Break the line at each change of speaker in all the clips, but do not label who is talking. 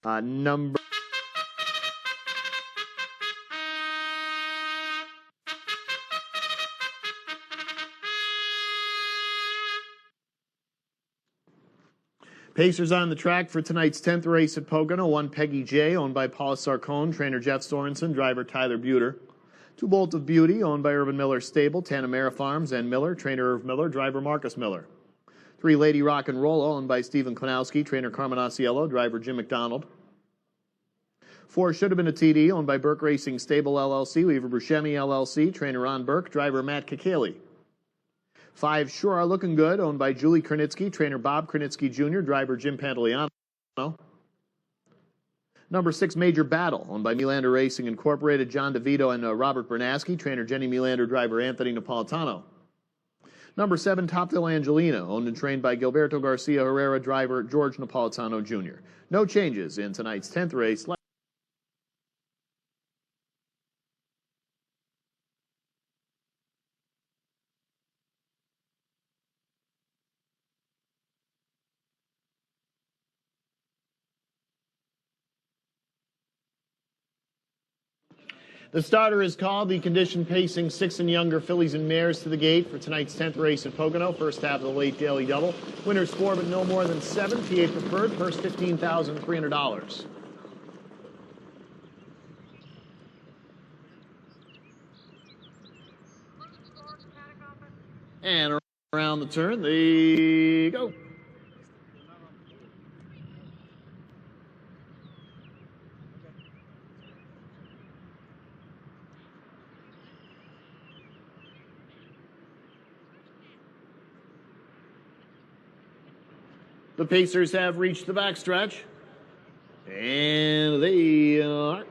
Number Pacers on the track for tonight's 10th race at Pocono. 1 Peggy J, owned by Paula Sarcone, trainer Jeff Sorensen, driver Tyler Buter. 2 Bolt of Beauty, owned by Urban Miller Stable, Tanamera Farms, and Miller, trainer Irv Miller, driver Marcus Miller. 3 Lady Rock and Roll, owned by Stephen Konowski, trainer Carmen Osiello, driver Jim McDonald. 4 Should Have Been a TD, owned by Burke Racing Stable LLC, Weaver Buscemi LLC, trainer Ron Burke, driver Matt Kakali. 5 Sure Are Looking Good, owned by Julie Kernitsky, trainer Bob Kernitsky Jr., driver Jim Pantoliano. Number 6 Major Battle, owned by Melander Racing Incorporated, John DeVito and Robert Bernaski, trainer Jenny Melander, driver Anthony Napolitano. Number 7 Topville Angelina, owned and trained by Gilberto Garcia Herrera, driver George Napolitano Jr. No changes in tonight's 10th race. The starter is called. The condition pacing 6 and younger fillies and mares to the gate for tonight's 10th race at Pocono. First half of the late daily double. Winners 4, but no more than 7. PA preferred. First $15,300. And around the turn, they go. The Pacers have reached the backstretch, and they are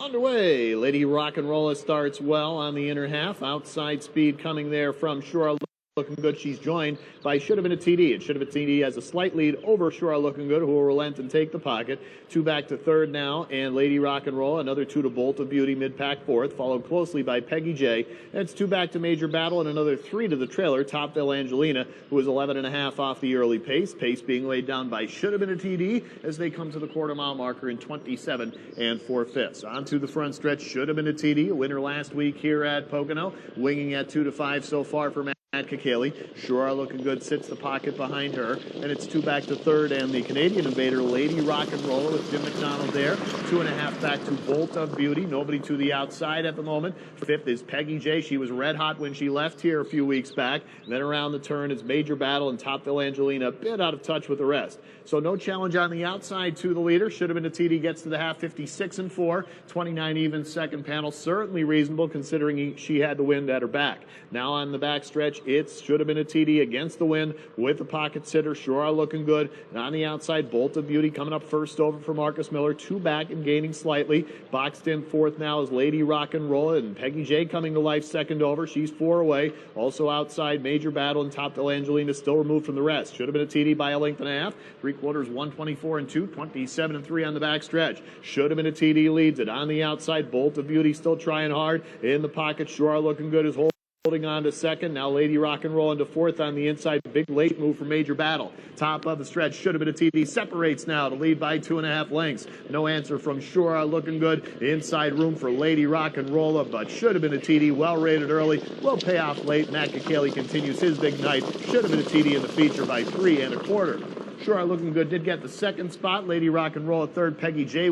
underway. Lady Rock and Rolla starts well on the inner half. Outside speed coming there from Sure Looking Good. She's joined by Should Have Been a TD. It Should Have Been a TD has a slight lead over Sure Looking Good, who will relent and take the pocket. 2 back to third now, and Lady Rock and Roll, another 2 to Bolt of Beauty, mid-pack fourth, followed closely by Peggy J. That's 2 back to Major Battle, and another 3 to the trailer, Topville Angelina, who is 11.5 off the early pace. Pace being laid down by Should Have Been a TD as they come to the quarter-mile marker in 27 4/5. On to the front stretch, Should Have Been a TD, a winner last week here at Pocono, winging at 2 to 5 so far for Matt Kakali. Sure Are Looking Good sits the pocket behind her. And it's 2 back to third, and the Canadian invader, Lady Rock and Roll, with Jim McDonald there. 2.5 back to Bolt of Beauty. Nobody to the outside at the moment. Fifth is Peggy J. She was red hot when she left here a few weeks back. And then around the turn is Major Battle, and Topville Angelina a bit out of touch with the rest. So no challenge on the outside to the leader. Should Have Been a TD gets to the half, 56 4. 29 even second panel. Certainly reasonable considering she had the wind at her back. Now on the back stretch, it's Should Have Been a TD against the wind with the pocket sitter. Sure Are Looking Good. And on the outside, Bolt of Beauty coming up first over for Marcus Miller. 2 back and gaining slightly. Boxed in fourth now is Lady Rock and Roll, and Peggy J coming to life second over. She's 4 away. Also outside, Major Battle and Topville Angelina still removed from the rest. Should Have Been a TD by a length and a half. 3/4, 124 2, 27 3 on the back stretch. Should Have Been a TD leads it. On the outside, Bolt of Beauty still trying hard. In the pocket, Sure Are Looking Good is holding on to second. Now Lady Rock and Roll into fourth on the inside. Big late move for Major Battle. Top of the stretch. Should Have Been a TD. Separates now to lead by 2.5 lengths. No answer from Sure Are Looking Good. Inside room for Lady Rock and Roll, but Should Have Been a TD. Well rated early. Will pay off late. Matt Kakali continues his big night. Should Have Been a TD in the feature by 3 1/4. Sure Are Looking Good did get the second spot. Lady Rock and Roll at third. Peggy J.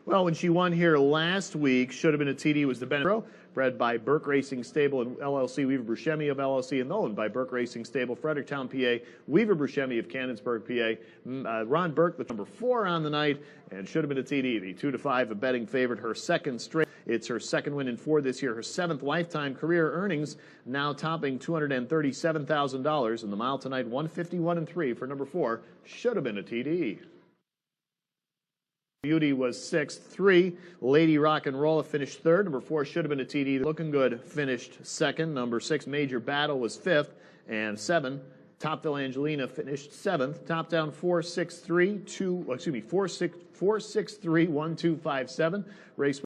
Well, when she won here last week, Should Have Been a TD was the Benedro, bred by Burke Racing Stable and LLC, Weaver Buscemi of LLC, and owned by Burke Racing Stable, Fredericktown, PA, Weaver Buscemi of Cannonsburg, PA. Ron Burke, the number 4 on the night, and Should Have Been a TD, the 2 to 5, a betting favorite, her second straight. It's her second win in 4 this year, her 7th lifetime career earnings, now topping $237,000, and the mile tonight, 151 3 for number 4, Should Have Been a TD. Beauty was 6th. 3, Lady Rock and Roll finished 3rd. Number 4, Should Have Been a TD. Looking Good finished 2nd. Number 6, Major Battle was 5th. And 7, Topville Angelina finished 7th. Top down 4-6-3, 4-6-3, 1-2-5-7. Race